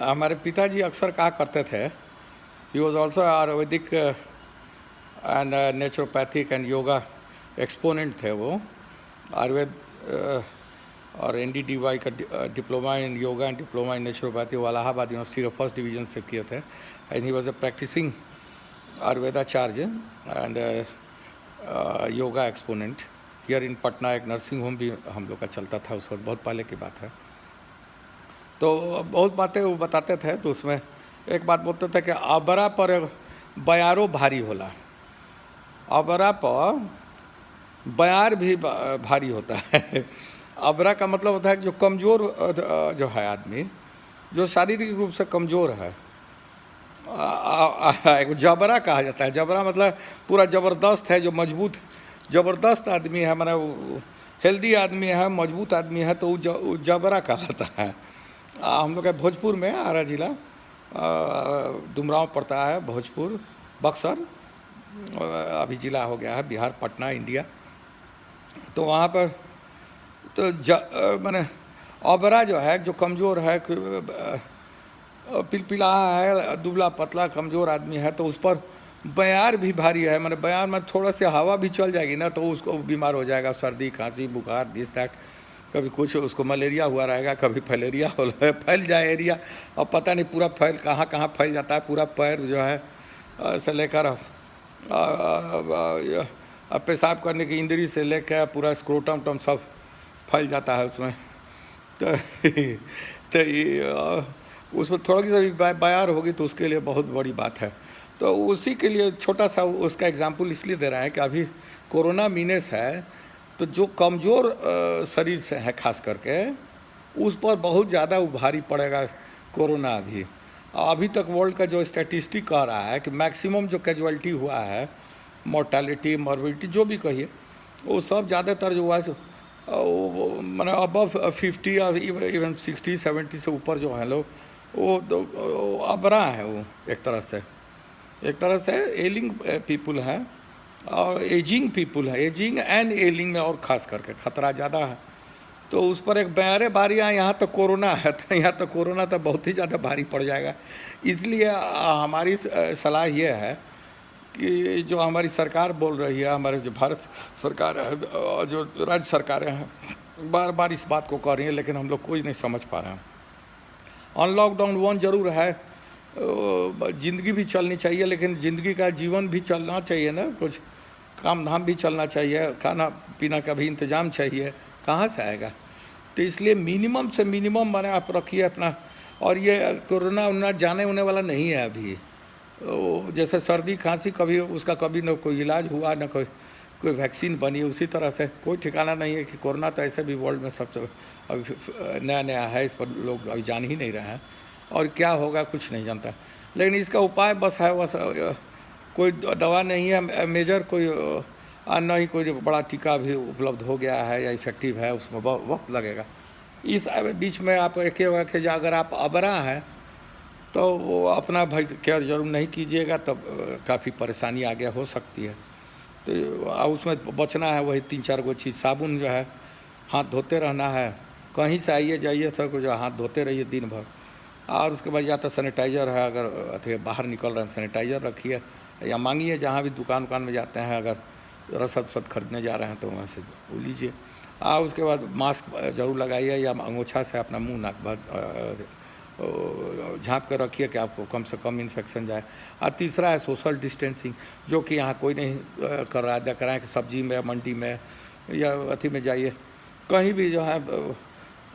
हमारे पिताजी अक्सर कहा करते थे, he was also Ayurvedic and naturopathic and yoga exponent थे वो। आयुर्वेद और NDDY का diploma in yoga and diploma in naturopathy वो इलाहाबाद यूनिवर्सिटी का फर्स्ट डिवीजन से किए थे। And he was a practicing Ayurvedacharya and yoga exponent here in Patna. एक नर्सिंग होम भी हम लोग का चलता था उस वक्त, बहुत पहले की बात है। तो बहुत बातें वो बताते थे, तो उसमें एक बात बोलते थे कि अबरा पर बयारो भारी होला, अबरा पर बयार भी भारी होता है। अबरा का मतलब होता है कि जो कमज़ोर जो है आदमी, जो शारीरिक रूप से कमज़ोर है, एक जबरा कहा जाता है। जबरा मतलब पूरा ज़बरदस्त है, जो मजबूत ज़बरदस्त आदमी है, माने हेल्दी आदमी है, मजबूत आदमी है, तो वो जबरा कहलाता है। हम लोग के भोजपुर में, आरा जिला डुमरांव पड़ता है, भोजपुर बक्सर अभी जिला हो गया है, बिहार पटना इंडिया। तो वहाँ पर तो माने अबरा जो है, जो कमज़ोर है, पिलपिला है, दुबला पतला कमज़ोर आदमी है, तो उस पर बयार भी भारी है। मैंने बयार में थोड़ा सा हवा भी चल जाएगी ना, तो उसको बीमार हो जाएगा, सर्दी खांसी बुखार दिस दैट, कभी कुछ उसको मलेरिया हुआ रहेगा, कभी फैलेरिया हो फैल जाए एरिया। और पता नहीं पूरा फैल कहाँ कहाँ फैल जाता है, पूरा पैर जो है से लेकर पेशाब करने की इंद्री से लेकर पूरा स्क्रोटम टम सब फैल जाता है उसमें। तो उसमें थोड़ी सी बयार होगी तो उसके लिए बहुत बड़ी बात है। तो उसी के लिए छोटा सा उसका एग्जाम्पल इसलिए दे रहा है कि अभी कोरोना मीनेस है, तो जो कमज़ोर शरीर से है खास करके, उस पर बहुत ज़्यादा भारी पड़ेगा कोरोना। अभी तक वर्ल्ड का जो स्टैटिस्टिक कह रहा है कि मैक्सिमम जो कैजुअलिटी हुआ है, मोर्टालिटी मॉर्बिडिटी जो भी कहिए, वो सब ज़्यादातर जो हुआ है मैंने अबव 50 और इवन 60-70 से ऊपर जो है लोग, वो अबरा है। वो एक तरह से एलिंग पीपुल है और एजिंग पीपुल है। एजिंग एंड एलिंग में और ख़ास करके ख़तरा ज़्यादा है। तो उस पर एक बयारे भारी है। यहाँ तो कोरोना है, तो यहाँ तो कोरोना तो बहुत ही ज़्यादा भारी पड़ जाएगा। इसलिए हमारी सलाह ये है कि जो हमारी सरकार बोल रही है, हमारे जो भारत सरकार है और जो राज्य सरकारें हैं, बार बार इस बात को कह रही हैं, लेकिन हम लोग कोई नहीं समझ पा रहे हैं। ऑन लॉकडाउन वन जरूर है, ज़िंदगी भी चलनी चाहिए, लेकिन ज़िंदगी का जीवन भी चलना चाहिए ना, कुछ काम धाम भी चलना चाहिए, खाना पीना का भी इंतज़ाम चाहिए, कहाँ से आएगा। तो इसलिए मिनिमम से मिनिमम माने आप रखिए अपना। और ये कोरोना उन्ना जाने होने वाला नहीं है अभी। जैसे सर्दी खांसी कभी उसका कभी न कोई इलाज हुआ, न कोई वैक्सीन बनी, उसी तरह से कोई ठिकाना नहीं है कि कोरोना तो ऐसे भी वर्ल्ड में सब अभी नया नया है, इस पर लोग अभी जान ही नहीं रहे हैं, और क्या होगा कुछ नहीं जानता। लेकिन इसका उपाय बस है, बस कोई दवा नहीं है मेजर, कोई न ही कोई बड़ा टीका भी उपलब्ध हो गया है या इफेक्टिव है, उसमें वक्त लगेगा। इस बीच में आप एक होगा कि अगर आप अबरा हैं तो वो अपना भाई केयर जरूर नहीं कीजिएगा, तब काफ़ी परेशानी आगे हो सकती है। तो उसमें बचना है, वही 3-4 गो चीज़। साबुन जो है, हाथ धोते रहना है, कहीं से आइए जाइए सब जो हाथ धोते रहिए दिन भर। और उसके बाद या तो सैनिटाइज़र है, अगर अथी बाहर निकल रहे हैं सैनिटाइज़र रखिए, या मांगिए जहाँ भी दुकान में जाते हैं, अगर रसद खरीदने जा रहे हैं तो वहाँ से वो लीजिए। और उसके बाद मास्क जरूर लगाइए, या अंगोछा से अपना मुँह नाक भर झाँप कर रखिए कि आपको कम से कम इन्फेक्शन जाए। और तीसरा है सोशल डिस्टेंसिंग, जो कि यहाँ कोई नहीं कर रहा है। कराएँ कि सब्जी में, मंडी में या अथी में जाइए, कहीं भी जो है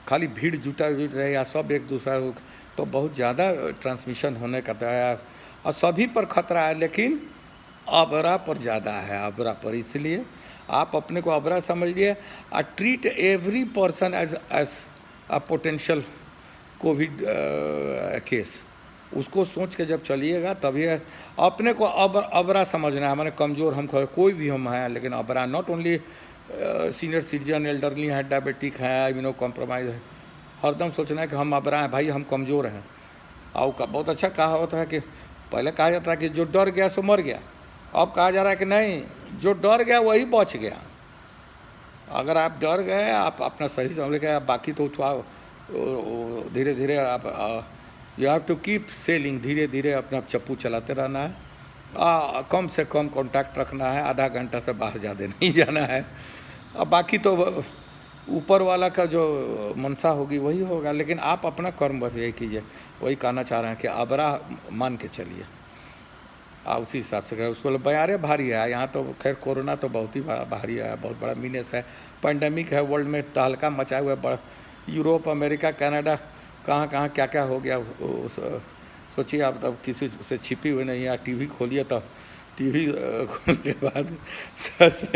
खाली भीड़ जुटा रहे या सब एक दूसरा, तो बहुत ज़्यादा ट्रांसमिशन होने का है। और सभी पर खतरा है, लेकिन अबरा पर ज़्यादा है, अबरा पर। इसलिए आप अपने को अबरा समझिए और treat every person as a potential COVID case. उसको सोच के जब चलिएगा तभी अपने को अबरा समझना है। हमारे कमज़ोर हम कोई भी हम हैं, लेकिन अबरा not only senior citizen, elderly हैं, डायबिटिक हैं, इम्यूनो कॉम्प्रोमाइज़ है। हरदम सोचना है कि हम अबरा हैं, भाई हम कमज़ोर हैं। और बहुत अच्छा कहा होता है कि पहले कहा जाता है कि जो डर गया सो मर गया। अब कहा जा रहा है कि नहीं, जो डर गया वही बच गया। अगर आप डर गए, आप अपना सही समझ गए, बाकी तो धीरे धीरे आप you have to keep selling, धीरे धीरे अपना चप्पू चलाते रहना है, कम से कम कांटेक्ट रखना है, आधा घंटा से बाहर ज़्यादा नहीं जाना है। अब बाकी तो ऊपर वाला का जो मनसा होगी वही होगा, लेकिन आप अपना कर्म बस यही कीजिए। वही कहना चाह रहे हैं कि अबरा मान के चलिए, आप उसी हिसाब से करें। उसको बयारे भारी है यहाँ तो, खैर कोरोना तो बहुत ही बड़ा भारी है, बहुत बड़ा मीनेस है, पैंडमिक है, वर्ल्ड में तहलका मचाए हुए, बड़ा यूरोप, अमेरिका, कनाडा, कहाँ कहाँ क्या क्या हो गया। सोचिए आप, अब किसी से छिपी हुई नहीं है। टीवी खोलिए तो टीवी खोलने के बाद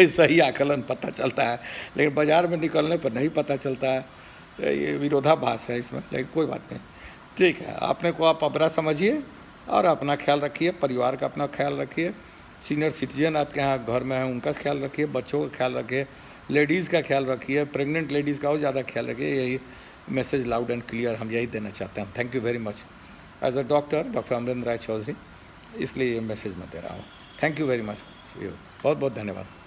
सही आकलन पता चलता है, लेकिन बाज़ार में निकलने पर नहीं पता चलता है। ये विरोधाभास है इसमें, लेकिन कोई बात नहीं, ठीक है। अपने को आप अबरा समझिए और अपना ख्याल रखिए, परिवार का अपना ख्याल रखिए, सीनियर सिटीजन आपके यहाँ घर में हैं उनका ख्याल रखिए, बच्चों का ख्याल रखिए, लेडीज़ का ख्याल रखिए, प्रेग्नेंट लेडीज़ का और ज़्यादा ख्याल रखिए। यही मैसेज लाउड एंड क्लियर हम यही देना चाहते हैं। Thank you very much. As a doctor Amarendra Rai Chaudhary, इसलिए ये मैसेज मैं दे रहा हूँ। थैंक यू वेरी मच, बहुत बहुत धन्यवाद।